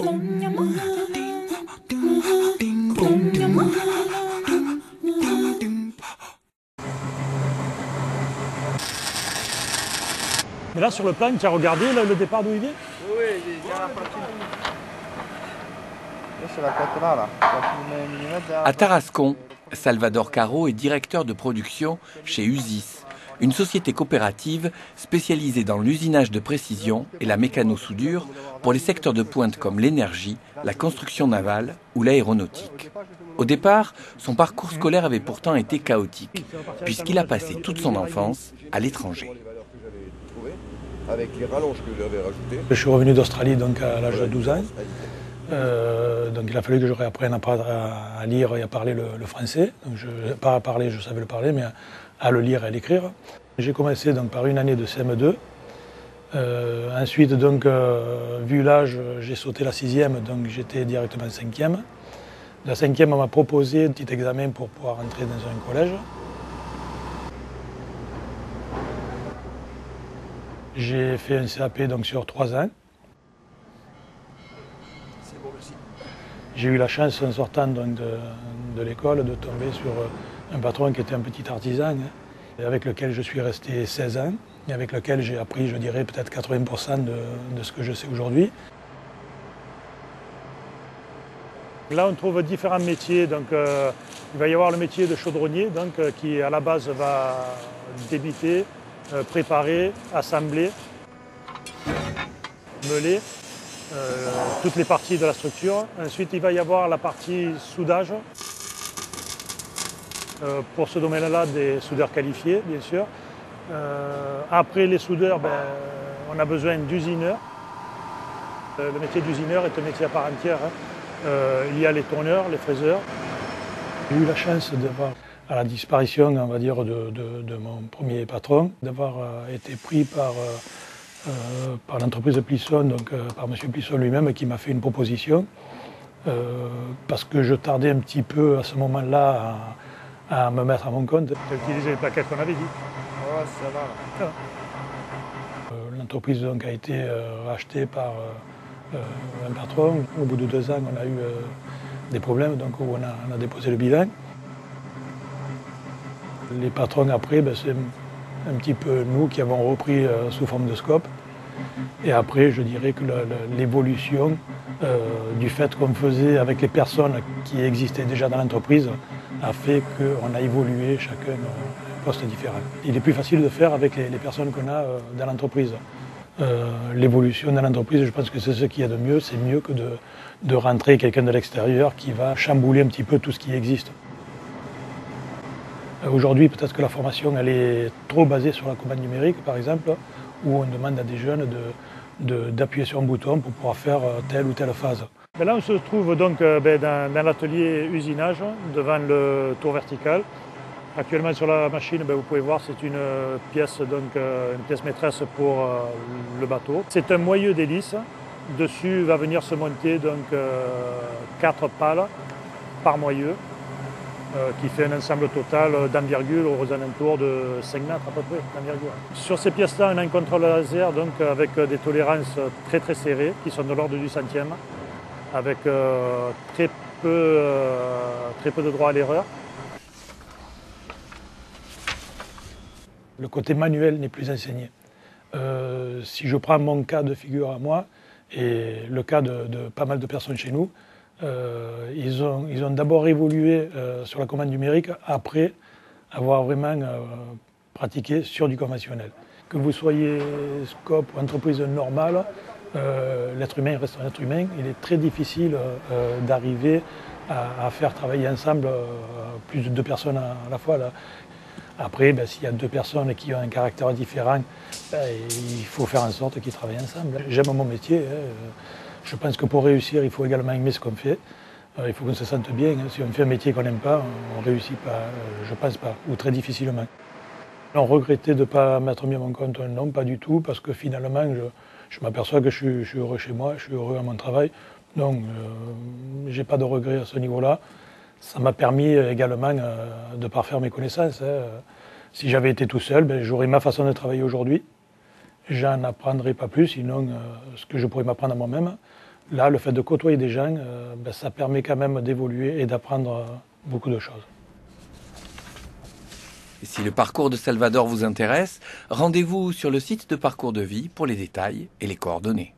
Mais là, sur le plan, tu as regardé le départ d'où il vient? Oui, il y a la partie. Là, c'est la côte là. À Tarascon, Salvador Caro est directeur de production chez Usis, une société coopérative spécialisée dans l'usinage de précision et la mécano-soudure pour les secteurs de pointe comme l'énergie, la construction navale ou l'aéronautique. Au départ, son parcours scolaire avait pourtant été chaotique, puisqu'il a passé toute son enfance à l'étranger. Avec les rallonges que j'avais rajoutées. Je suis revenu d'Australie donc à l'âge de 12 ans. Donc il a fallu que je réapprenne à lire et à parler le français. Donc pas à parler, je savais le parler, mais à le lire et à l'écrire. J'ai commencé donc par une année de CM2. Ensuite, donc, vu l'âge, j'ai sauté la 6e, donc j'étais directement 5e. La 5e, on m'a proposé un petit examen pour pouvoir entrer dans un collège. J'ai fait un CAP donc, sur 3 ans. J'ai eu la chance, en sortant donc, de l'école, de tomber sur un patron qui était un petit artisan, avec lequel je suis resté 16 ans, et avec lequel j'ai appris, je dirais, peut-être 80% de ce que je sais aujourd'hui. Là, on trouve différents métiers. Donc, il va y avoir le métier de chaudronnier, donc, qui à la base va débiter, préparer, assembler, meuler toutes les parties de la structure. Ensuite, il va y avoir la partie soudage. Pour ce domaine-là, des soudeurs qualifiés, bien sûr. Après les soudeurs, on a besoin d'usineurs. Le métier d'usineur est un métier à part entière. Il y a les tourneurs, les fraiseurs. J'ai eu la chance d'avoir, à la disparition, on va dire, de mon premier patron, d'avoir été pris par l'entreprise Plisson, donc par M. Plisson lui-même, qui m'a fait une proposition, parce que je tardais un petit peu à ce moment-là à me mettre à mon compte. Tu as utilisé les plaquettes qu'on avait dit. Ouais, ça va. L'entreprise donc, a été rachetée par un patron. Au bout de 2 ans, on a eu des problèmes, donc on a déposé le bilan. Les patrons après, c'est un petit peu nous qui avons repris sous forme de scope. Et après, je dirais que l'évolution du fait qu'on faisait avec les personnes qui existaient déjà dans l'entreprise a fait qu'on a évolué chacun un poste différent. Il est plus facile de faire avec les personnes qu'on a dans l'entreprise. L'évolution dans l'entreprise, je pense que c'est ce qu'il y a de mieux. C'est mieux que de rentrer quelqu'un de l'extérieur qui va chambouler un petit peu tout ce qui existe. Aujourd'hui, peut-être que la formation elle est trop basée sur la commande numérique, par exemple, où on demande à des jeunes d'appuyer sur un bouton pour pouvoir faire telle ou telle phase. Là, on se trouve donc dans l'atelier usinage, devant le tour vertical. Actuellement sur la machine, vous pouvez voir, c'est une pièce maîtresse pour le bateau. C'est un moyeu d'hélice. Dessus va venir se monter donc, 4 pales par moyeu, qui fait un ensemble total d'envergure aux alentours de 5 mètres à peu près d'envergure. Sur ces pièces-là, on a un contrôle laser donc, avec des tolérances très très serrées, qui sont de l'ordre du centième, avec très peu de droit à l'erreur. Le côté manuel n'est plus enseigné. Si je prends mon cas de figure à moi, et le cas de pas mal de personnes chez nous, ils ont d'abord évolué sur la commande numérique après avoir vraiment pratiqué sur du conventionnel. Que vous soyez scope ou entreprise normale, l'être humain reste un être humain. Il est très difficile d'arriver à faire travailler ensemble plus de 2 personnes à la fois. Là. Après, s'il y a 2 personnes qui ont un caractère différent, il faut faire en sorte qu'ils travaillent ensemble. J'aime mon métier. Je pense que pour réussir, il faut également aimer ce qu'on fait. Il faut qu'on se sente bien. Si on fait un métier qu'on n'aime pas, on ne réussit pas, je pense pas, ou très difficilement. On regrettait de ne pas m'être mis à mon compte, non, pas du tout, parce que finalement, je m'aperçois que je suis heureux chez moi, je suis heureux à mon travail. Donc, je n'ai pas de regrets à ce niveau-là. Ça m'a permis également de parfaire mes connaissances. Si j'avais été tout seul, j'aurais ma façon de travailler aujourd'hui. J'en apprendrais pas plus, sinon ce que je pourrais m'apprendre à moi-même. Là, le fait de côtoyer des gens, ça permet quand même d'évoluer et d'apprendre beaucoup de choses. Et si le parcours de Salvador vous intéresse, rendez-vous sur le site de Parcours de Vie pour les détails et les coordonnées.